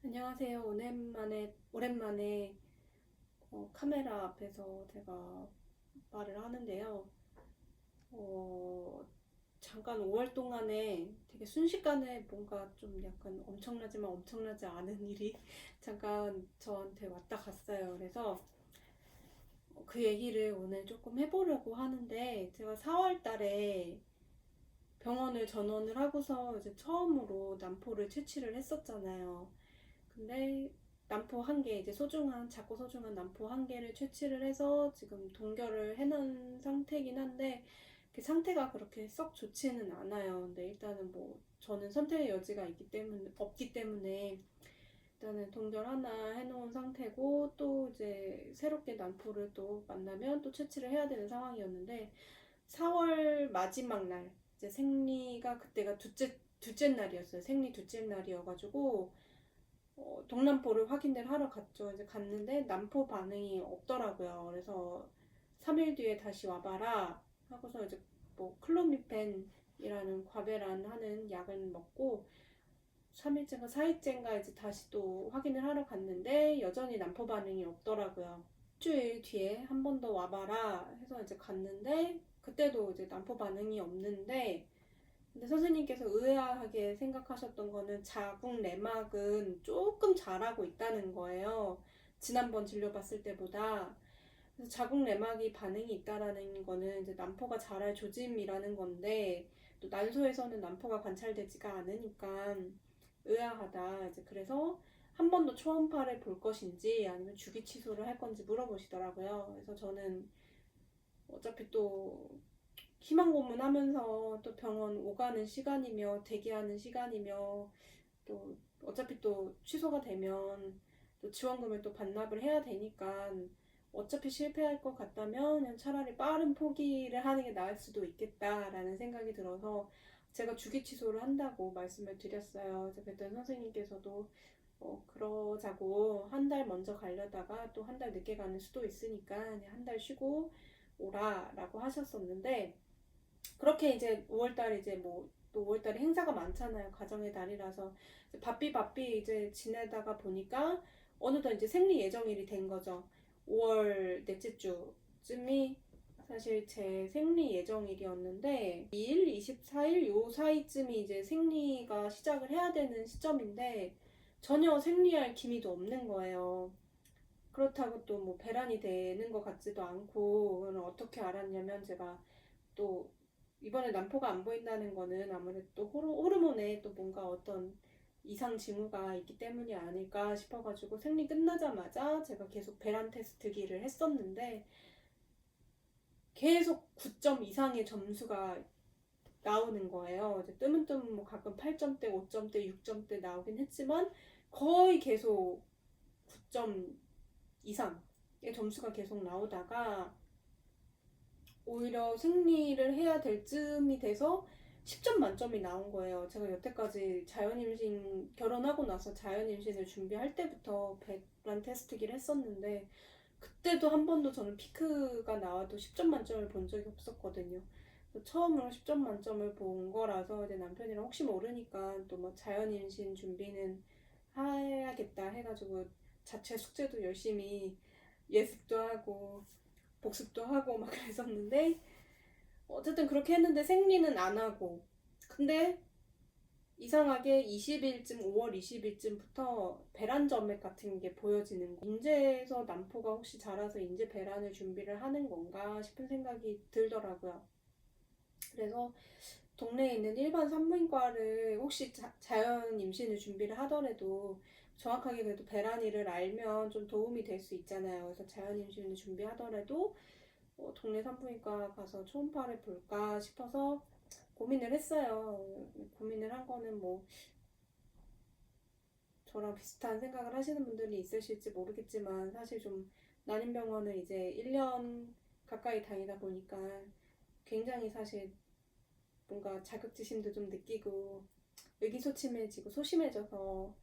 안녕하세요. 오랜만에 카메라 앞에서 제가 말을 하는데요. 어, 잠깐 5월 동안에 되게 순식간에 뭔가 좀 약간 엄청나지만 엄청나지 않은 일이 잠깐 저한테 왔다 갔어요. 그래서 그 얘기를 오늘 조금 해보려고 하는데, 제가 4월 달에 병원을 전원을 하고서 이제 처음으로 난포를 채취를 했었잖아요. 근데 남포 한 개, 이제 작고 소중한 남포 한 개를 채취를 해서 지금 동결을 해놓은 상태이긴 한데, 그 상태가 그렇게 썩 좋지는 않아요. 근데 일단은 뭐 저는 선택의 여지가 없기 때문에 일단은 동결 하나 해놓은 상태고, 또 이제 새롭게 남포를 또 만나면 또 채취를 해야 되는 상황이었는데, 4월 마지막 날, 이제 생리가 그때가 둘째 날이었어요. 생리 둘째 날이어가지고 동남포를 확인을 하러 갔죠. 이제 갔는데 남포 반응이 없더라고요. 그래서 3일 뒤에 다시 와봐라 하고서 이제 뭐 클로미펜이라는 과배란 하는 약을 먹고 3일째인가 4일째인가 이제 다시 또 확인을 하러 갔는데 여전히 남포 반응이 없더라고요. 일주일 뒤에 한 번 더 와봐라 해서 이제 갔는데 그때도 이제 남포 반응이 없는데, 근데 선생님께서 의아하게 생각하셨던 거는 자궁 내막은 조금 자라고 있다는 거예요. 지난번 진료받을 때보다. 그래서 자궁 내막이 반응이 있다라는 거는 이제 난포가 자랄 조짐이라는 건데, 또 난소에서는 난포가 관찰되지가 않으니까 의아하다. 이제 그래서 한 번 더 초음파를 볼 것인지 아니면 주기 취소를 할 건지 물어보시더라고요. 그래서 저는 어차피 또 희망 고문하면서 또 병원 오가는 시간이며 대기하는 시간이며, 또 어차피 또 취소가 되면 또 지원금을 또 반납을 해야 되니까 어차피 실패할 것 같다면 그냥 차라리 빠른 포기를 하는 게 나을 수도 있겠다라는 생각이 들어서 제가 주기 취소를 한다고 말씀을 드렸어요. 그랬더니 선생님께서도 그러자고 한 달 먼저 가려다가 또 한 달 늦게 가는 수도 있으니까 그냥 한 달 쉬고 오라라고 하셨었는데, 그렇게 이제 5월달에 이제 뭐 또 5월달에 행사가 많잖아요. 가정의 달이라서 바삐 이제 지내다가 보니까 어느덧 이제 생리 예정일이 된 거죠. 5월 넷째 주쯤이 사실 제 생리 예정일이었는데 2일, 24일 요 사이쯤이 이제 생리가 시작을 해야 되는 시점인데 전혀 생리할 기미도 없는 거예요. 그렇다고 또 뭐 배란이 되는 것 같지도 않고, 그건 어떻게 알았냐면 제가 또 이번에 난포가 안 보인다는 거는 아무래도 또 호르몬에 또 뭔가 어떤 이상 징후가 있기 때문이 아닐까 싶어가지고 생리 끝나자마자 제가 계속 배란 테스트기를 했었는데 계속 9점 이상의 점수가 나오는 거예요. 이제 뜨문뜨문 뭐 가끔 8점대, 5점대, 6점대 나오긴 했지만 거의 계속 9점 이상의 점수가 계속 나오다가 오히려 생리를 해야 될 쯤이 돼서 10점 만점이 나온 거예요. 제가 여태까지 결혼하고 나서 자연임신을 준비할 때부터 배란 테스트기를 했었는데, 그때도 한 번도 저는 피크가 나와도 10점 만점을 본 적이 없었거든요. 처음으로 10점 만점을 본 거라서 이제 남편이랑 혹시 모르니까 또 뭐 자연임신 준비는 해야겠다 해가지고 자체 숙제도 열심히 예습도 하고 복습도 하고 막 그랬었는데, 어쨌든 그렇게 했는데 생리는 안 하고, 근데 이상하게 5월 20일쯤부터 배란 점액 같은 게 보여지는 거. 인제에서 난포가 혹시 자라서 인제 배란을 준비를 하는 건가 싶은 생각이 들더라고요. 그래서 동네에 있는 일반 산부인과를 혹시 자연 임신을 준비를 하더라도 정확하게 그래도 배란일을 알면 좀 도움이 될 수 있잖아요. 그래서 자연 임신을 준비하더라도 동네 산부인과 가서 초음파를 볼까 싶어서 고민을 했어요. 고민을 한 거는 뭐 저랑 비슷한 생각을 하시는 분들이 있으실지 모르겠지만, 사실 좀 난임병원을 이제 1년 가까이 다니다 보니까 굉장히 사실 뭔가 자격지심도 좀 느끼고 의기소침해지고 소심해져서,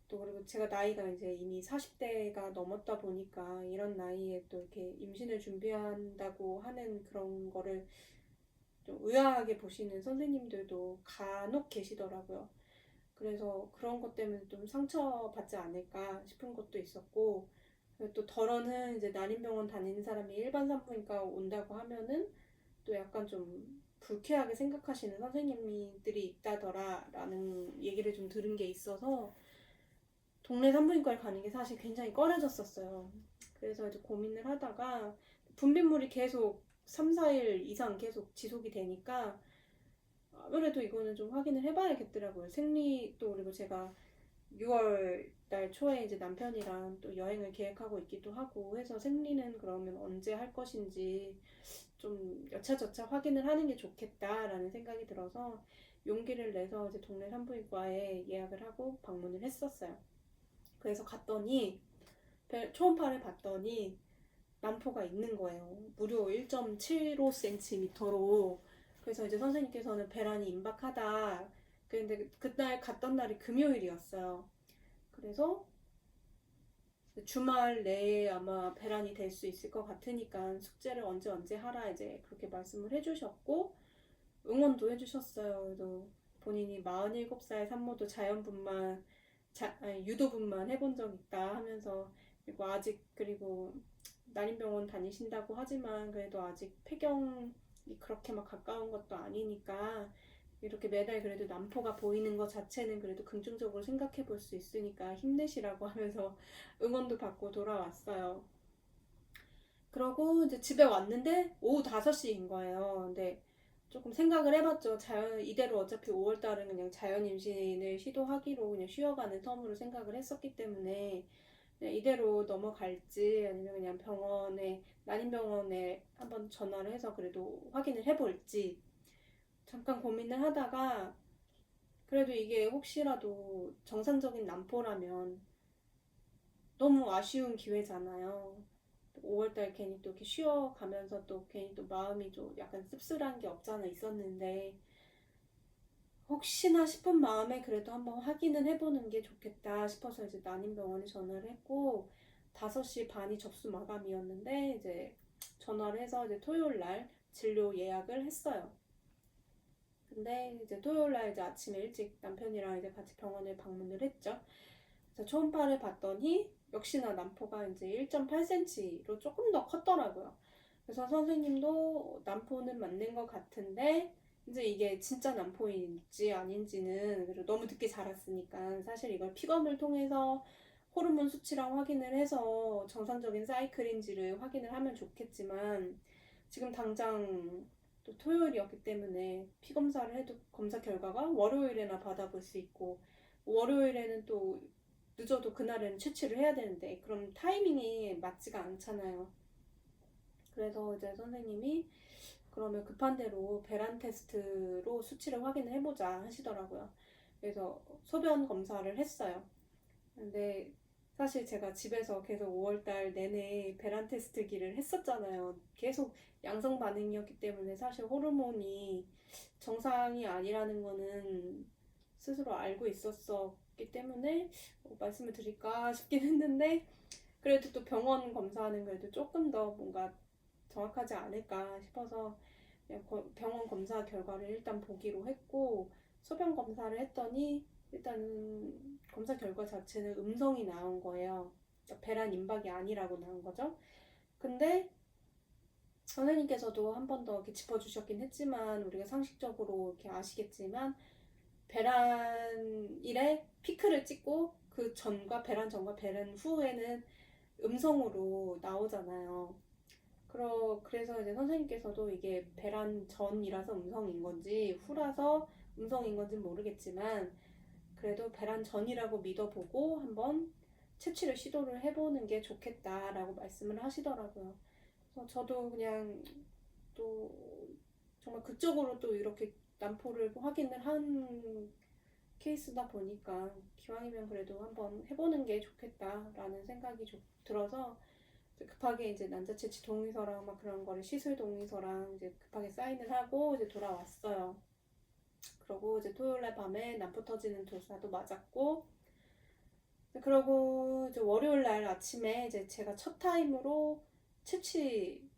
또 그리고 제가 나이가 이제 이미 40대가 넘었다 보니까 이런 나이에 또 이렇게 임신을 준비한다고 하는 그런 거를 좀 의아하게 보시는 선생님들도 간혹 계시더라고요. 그래서 그런 것 때문에 좀 상처받지 않을까 싶은 것도 있었고, 그리고 또 덜어는 이제 난임병원 다니는 사람이 일반 산부인과 온다고 하면은 또 약간 좀 불쾌하게 생각하시는 선생님들이 있다더라라는 얘기를 좀 들은 게 있어서 동네 산부인과에 가는 게 사실 굉장히 꺼려졌었어요. 그래서 이제 고민을 하다가 분비물이 계속 3, 4일 이상 계속 지속이 되니까 아무래도 이거는 좀 확인을 해봐야겠더라고요. 생리도, 그리고 제가 6월 달 초에 이제 남편이랑 또 여행을 계획하고 있기도 하고 해서 생리는 그러면 언제 할 것인지 좀 여차저차 확인을 하는 게 좋겠다라는 생각이 들어서 용기를 내서 이제 동네 산부인과에 예약을 하고 방문을 했었어요. 그래서 갔더니 초음파를 봤더니 난포가 있는 거예요. 무려 1.75cm로. 그래서 이제 선생님께서는 배란이 임박하다. 근데 그날 갔던 날이 금요일이었어요. 그래서 주말 내에 아마 배란이 될 수 있을 것 같으니까 숙제를 언제 하라 이제 그렇게 말씀을 해주셨고 응원도 해주셨어요. 그래서 본인이 47살 산모도 자연분만 유도분만 해본 적 있다 하면서, 그리고 아직, 그리고 난임병원 다니신다고 하지만 그래도 아직 폐경이 그렇게 막 가까운 것도 아니니까 이렇게 매달 그래도 난포가 보이는 것 자체는 그래도 긍정적으로 생각해 볼 수 있으니까 힘내시라고 하면서 응원도 받고 돌아왔어요. 그러고 이제 집에 왔는데 오후 5시인 거예요. 근데 조금 생각을 해봤죠. 이대로 어차피 5월달은 그냥 자연 임신을 시도하기로 그냥 쉬어가는 텀으로 생각을 했었기 때문에 그냥 이대로 넘어갈지 아니면 그냥 난임병원에 한번 전화를 해서 그래도 확인을 해볼지 잠깐 고민을 하다가, 그래도 이게 혹시라도 정상적인 난포라면 너무 아쉬운 기회잖아요. 5월달 괜히 또 이렇게 쉬어가면서 또 괜히 또 마음이 좀 약간 씁쓸한 게 없잖아 있었는데, 혹시나 싶은 마음에 그래도 한번 확인은 해보는 게 좋겠다 싶어서 이제 난임병원에 전화를 했고, 5시 반이 접수 마감이었는데 이제 전화를 해서 이제 토요일 날 진료 예약을 했어요. 근데 이제 토요일 날 이제 아침에 일찍 남편이랑 이제 같이 병원에 방문을 했죠. 그래서 초음파를 봤더니 역시나 난포가 이제 1.8cm로 조금 더 컸더라고요. 그래서 선생님도 난포는 맞는 것 같은데 이제 이게 진짜 난포인지 아닌지는 그리고 너무 늦게 자랐으니까 사실 이걸 피검을 통해서 호르몬 수치랑 확인을 해서 정상적인 사이클인지를 확인을 하면 좋겠지만 지금 당장 또 토요일이었기 때문에 피검사를 해도 검사 결과가 월요일에나 받아볼 수 있고, 월요일에는 또 늦어도 그날은 채취를 해야 되는데 그럼 타이밍이 맞지가 않잖아요. 그래서 이제 선생님이 그러면 급한 대로 배란 테스트로 수치를 확인을 해보자 하시더라고요. 그래서 소변 검사를 했어요. 근데 사실 제가 집에서 계속 5월달 내내 배란 테스트기를 했었잖아요. 계속 양성 반응이었기 때문에 사실 호르몬이 정상이 아니라는 거는 스스로 알고 있었기 때문에 말씀을 드릴까 싶긴 했는데, 그래도 또 병원 검사는 그래도 조금 더 뭔가 정확하지 않을까 싶어서 그냥 병원 검사 결과를 일단 보기로 했고, 소변 검사를 했더니 일단은 검사 결과 자체는 음성이 나온 거예요. 그러니까 배란 임박이 아니라고 나온 거죠. 근데 선생님께서도 한 번 더 이렇게 짚어주셨긴 했지만 우리가 상식적으로 이렇게 아시겠지만 배란일에 피크를 찍고 그 전과 배란 전과 배란 후에는 음성으로 나오잖아요. 그래서 이제 선생님께서도 이게 배란 전이라서 음성인 건지 후라서 음성인 건지는 모르겠지만 그래도 배란 전이라고 믿어보고 한번 채취를 시도를 해보는 게 좋겠다라고 말씀을 하시더라고요. 그래서 저도 그냥 또 정말 그쪽으로 또 이렇게 난포를 확인을 한 케이스다 보니까 기왕이면 그래도 한번 해보는 게 좋겠다라는 생각이 들어서 급하게 이제 난자채취 동의서랑 막 그런 거를 시술 동의서랑 이제 급하게 사인을 하고 이제 돌아왔어요. 그러고 이제 토요일날 밤에 난포 터지는 조사도 맞았고, 그러고 이제 월요일날 아침에 이제 제가 첫 타임으로 채취를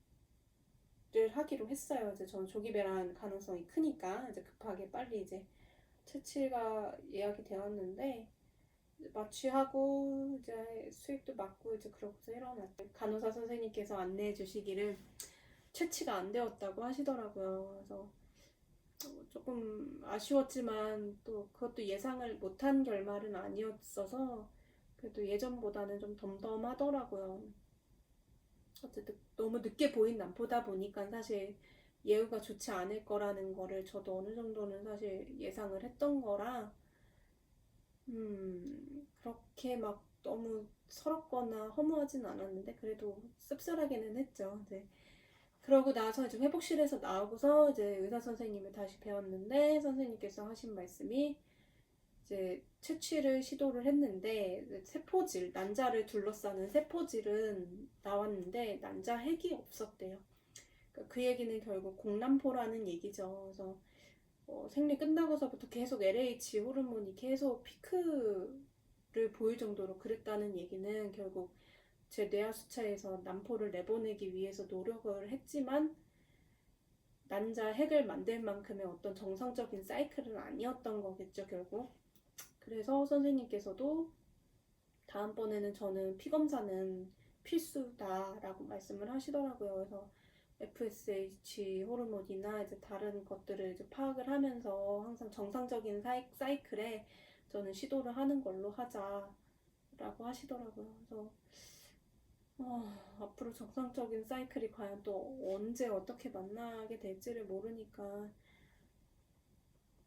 하기로 했어요. 이제 저는 조기 배란 가능성이 크니까 이제 급하게 빨리 이제 채취가 예약이 되었는데 마취하고 이제 수액도 맞고 이제 그러고서 일어났어요. 간호사 선생님께서 안내해 주시기를 채취가 안 되었다고 하시더라고요. 그래서 조금 아쉬웠지만 또 그것도 예상을 못한 결말은 아니었어서 그래도 예전보다는 좀 덤덤하더라고요. 어쨌든 너무 늦게 보인 난포다 보니까 사실 예후가 좋지 않을 거라는 거를 저도 어느 정도는 사실 예상을 했던 거라 그렇게 막 너무 서럽거나 허무하진 않았는데 그래도 씁쓸하게는 했죠. 네. 그러고 나서 이제 회복실에서 나오고서 이제 의사 선생님을 다시 배웠는데 선생님께서 하신 말씀이 이제 채취를 시도를 했는데 세포질, 난자를 둘러싸는 세포질은 나왔는데 난자 핵이 없었대요. 그러니까 그 얘기는 결국 공남포라는 얘기죠. 그래서 생리 끝나고서부터 계속 LH 호르몬이 계속 피크를 보일 정도로 그랬다는 얘기는 결국 제 뇌하수차에서 난포를 내보내기 위해서 노력을 했지만 난자 핵을 만들 만큼의 어떤 정상적인 사이클은 아니었던 거겠죠, 결국. 그래서 선생님께서도 다음번에는 저는 피검사는 필수다라고 말씀을 하시더라고요. 그래서 FSH 호르몬이나 이제 다른 것들을 이제 파악을 하면서 항상 정상적인 사이클에 저는 시도를 하는 걸로 하자라고 하시더라고요. 그래서 앞으로 정상적인 사이클이 과연 또 언제 어떻게 만나게 될지를 모르니까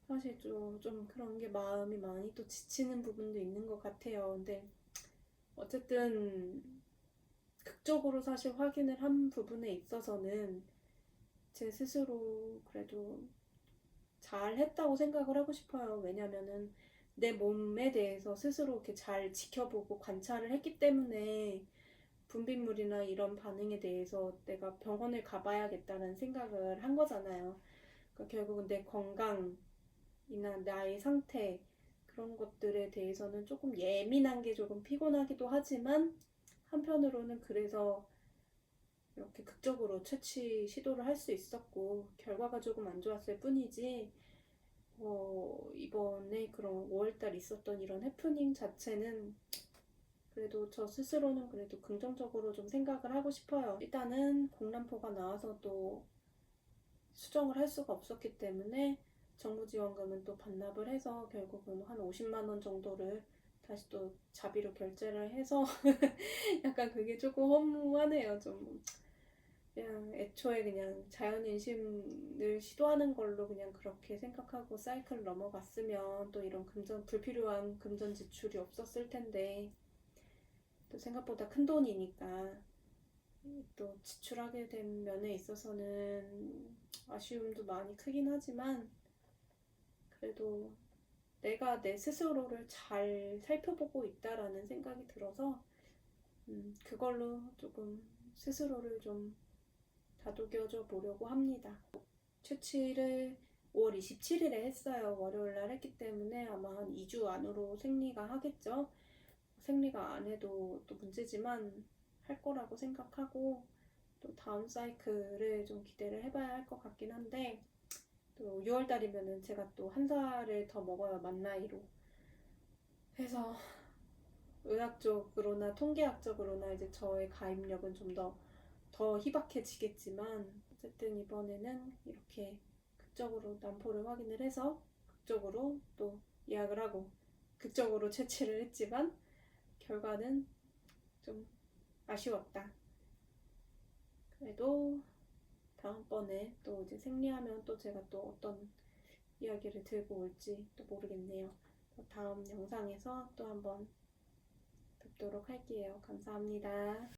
사실 좀 그런 게 마음이 많이 또 지치는 부분도 있는 것 같아요. 근데 어쨌든 극적으로 사실 확인을 한 부분에 있어서는 제 스스로 그래도 잘 했다고 생각을 하고 싶어요. 왜냐면은 내 몸에 대해서 스스로 이렇게 잘 지켜보고 관찰을 했기 때문에 분비물이나 이런 반응에 대해서 내가 병원을 가봐야겠다는 생각을 한 거잖아요. 그러니까 결국은 내 건강이나 나의 상태 그런 것들에 대해서는 조금 예민한 게 조금 피곤하기도 하지만 한편으로는 그래서 이렇게 극적으로 채취 시도를 할 수 있었고 결과가 조금 안 좋았을 뿐이지 이번에 그런 5월달 있었던 이런 해프닝 자체는 그래도 저 스스로는 그래도 긍정적으로 좀 생각을 하고 싶어요. 일단은 공람포가 나와서 또 수정을 할 수가 없었기 때문에 정부 지원금은 또 반납을 해서 결국은 한 50만 원 정도를 다시 또 자비로 결제를 해서 약간 그게 조금 허무하네요. 좀 그냥 애초에 그냥 자연인심을 시도하는 걸로 그냥 그렇게 생각하고 사이클을 넘어갔으면 또 이런 불필요한 금전 지출이 없었을 텐데 또 생각보다 큰 돈이니까 또 지출하게 된 면에 있어서는 아쉬움도 많이 크긴 하지만 그래도 내가 내 스스로를 잘 살펴보고 있다라는 생각이 들어서 그걸로 조금 스스로를 좀 다독여줘 보려고 합니다. 채취를 5월 27일에 했어요. 월요일날 했기 때문에 아마 한 2주 안으로 생리가 하겠죠. 생리가 안 해도 또 문제지만 할 거라고 생각하고 또 다음 사이클을 좀 기대를 해봐야 할 것 같긴 한데 또 6월달이면은 제가 또 한 살을 더 먹어요. 만 나이로. 해서 의학적으로나 통계학적으로나 이제 저의 가입력은 좀 더 희박해지겠지만 어쨌든 이번에는 이렇게 극적으로 난포를 확인을 해서 극적으로 또 예약을 하고 극적으로 채취를 했지만 결과는 좀 아쉬웠다. 그래도 다음번에 또 이제 생리하면 또 제가 또 어떤 이야기를 들고 올지 또 모르겠네요. 다음 영상에서 또 한번 뵙도록 할게요. 감사합니다.